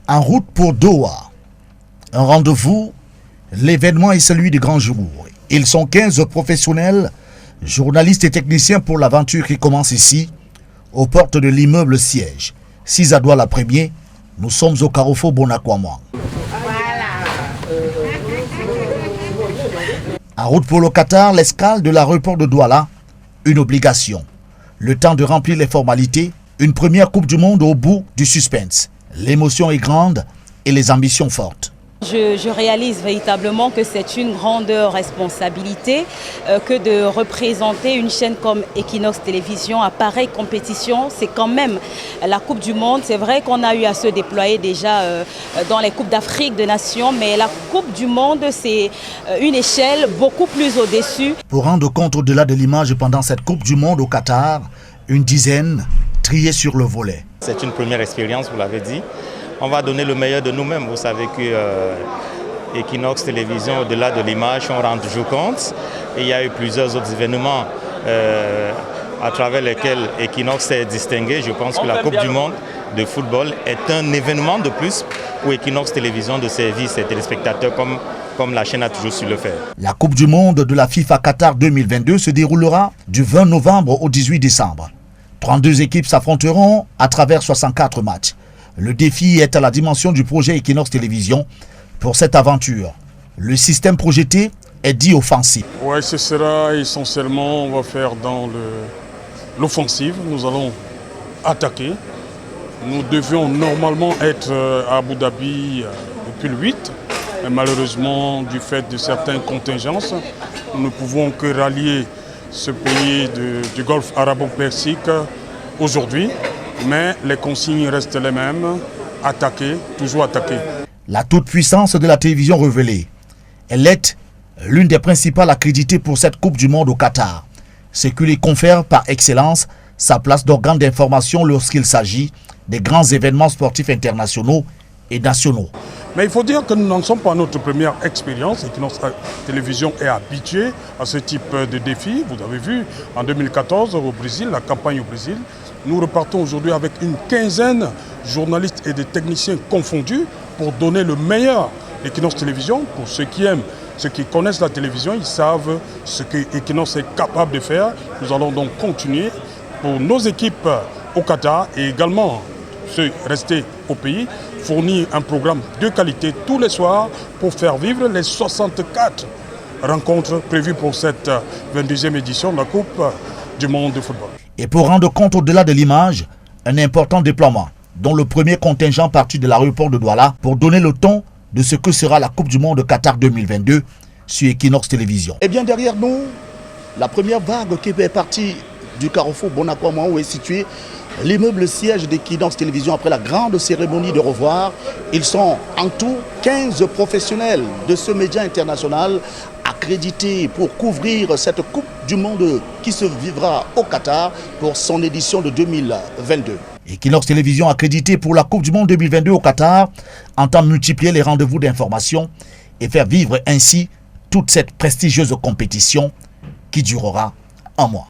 En route pour Doha. Un rendez-vous, l'événement est celui du grand jour. Ils sont 15 professionnels, journalistes et techniciens pour l'aventure qui commence ici, aux portes de l'immeuble siège. 6 à Douala Premier, nous sommes au carrefour Bonakwama. En route pour le Qatar, l'escale de l'aéroport de Douala, une obligation. Le temps de remplir les formalités, une première Coupe du Monde au bout du suspense. L'émotion est grande et les ambitions fortes. Je réalise véritablement que c'est une grande responsabilité que de représenter une chaîne comme Equinox Télévision à pareille compétition. C'est quand même la Coupe du Monde. C'est vrai qu'on a eu à se déployer déjà dans les Coupes d'Afrique de Nations, mais la Coupe du Monde, c'est une échelle beaucoup plus au-dessus. Pour rendre compte au-delà de l'image pendant cette Coupe du Monde au Qatar, une dizaine triés sur le volet. C'est une première expérience, vous l'avez dit. On va donner le meilleur de nous-mêmes. Vous savez que Equinox Télévision, au-delà de l'image, on rend toujours compte. Et il y a eu plusieurs autres événements à travers lesquels Equinox s'est distingué. Je pense que la Coupe du Monde de football est un événement de plus pour Equinox Télévision de servir ses téléspectateurs comme la chaîne a toujours su le faire. La Coupe du Monde de la FIFA Qatar 2022 se déroulera du 20 novembre au 18 décembre. 32 équipes s'affronteront à travers 64 matchs. Le défi est à la dimension du projet Equinox Télévision pour cette aventure. Le système projeté est dit offensif. Oui, ce sera essentiellement, on va faire dans l'offensive. Nous allons attaquer. Nous devions normalement être à Abu Dhabi depuis le 8. Mais malheureusement, du fait de certaines contingences, nous ne pouvons que rallier ce pays du Golfe arabo-persique aujourd'hui. Mais les consignes restent les mêmes, attaquer, toujours attaquer. La toute-puissance de la télévision révélée. Elle est l'une des principales accréditées pour cette Coupe du Monde au Qatar, ce qui lui confère par excellence sa place d'organe d'information lorsqu'il s'agit des grands événements sportifs internationaux et nationaux. Mais il faut dire que nous n'en sommes pas à notre première expérience et que notre télévision est habituée à ce type de défi. Vous avez vu en 2014 au Brésil, la campagne au Brésil. Nous repartons aujourd'hui avec une quinzaine de journalistes et de techniciens confondus pour donner le meilleur d'Equinox Télévision. Pour ceux qui aiment, ceux qui connaissent la télévision, ils savent ce que Equinox est capable de faire. Nous allons donc continuer pour nos équipes au Qatar et également ceux restés au pays, fournir un programme de qualité tous les soirs pour faire vivre les 64 rencontres prévues pour cette 22e édition de la Coupe du Monde de football. Et pour rendre compte au-delà de l'image, un important déploiement, dont le premier contingent parti de l'aéroport de Douala pour donner le ton de ce que sera la Coupe du Monde de Qatar 2022 sur Equinox Télévision. Et bien derrière nous, la première vague qui est partie du carrefour Bonakwama où est situé l'immeuble siège d'Equinox Télévision après la grande cérémonie de revoir. Ils sont en tout 15 professionnels de ce média international accrédités pour couvrir cette Coupe du Monde qui se vivra au Qatar pour son édition de 2022. Equinox Télévision accrédité pour la Coupe du Monde 2022 au Qatar entend multiplier les rendez-vous d'information et faire vivre ainsi toute cette prestigieuse compétition qui durera un mois.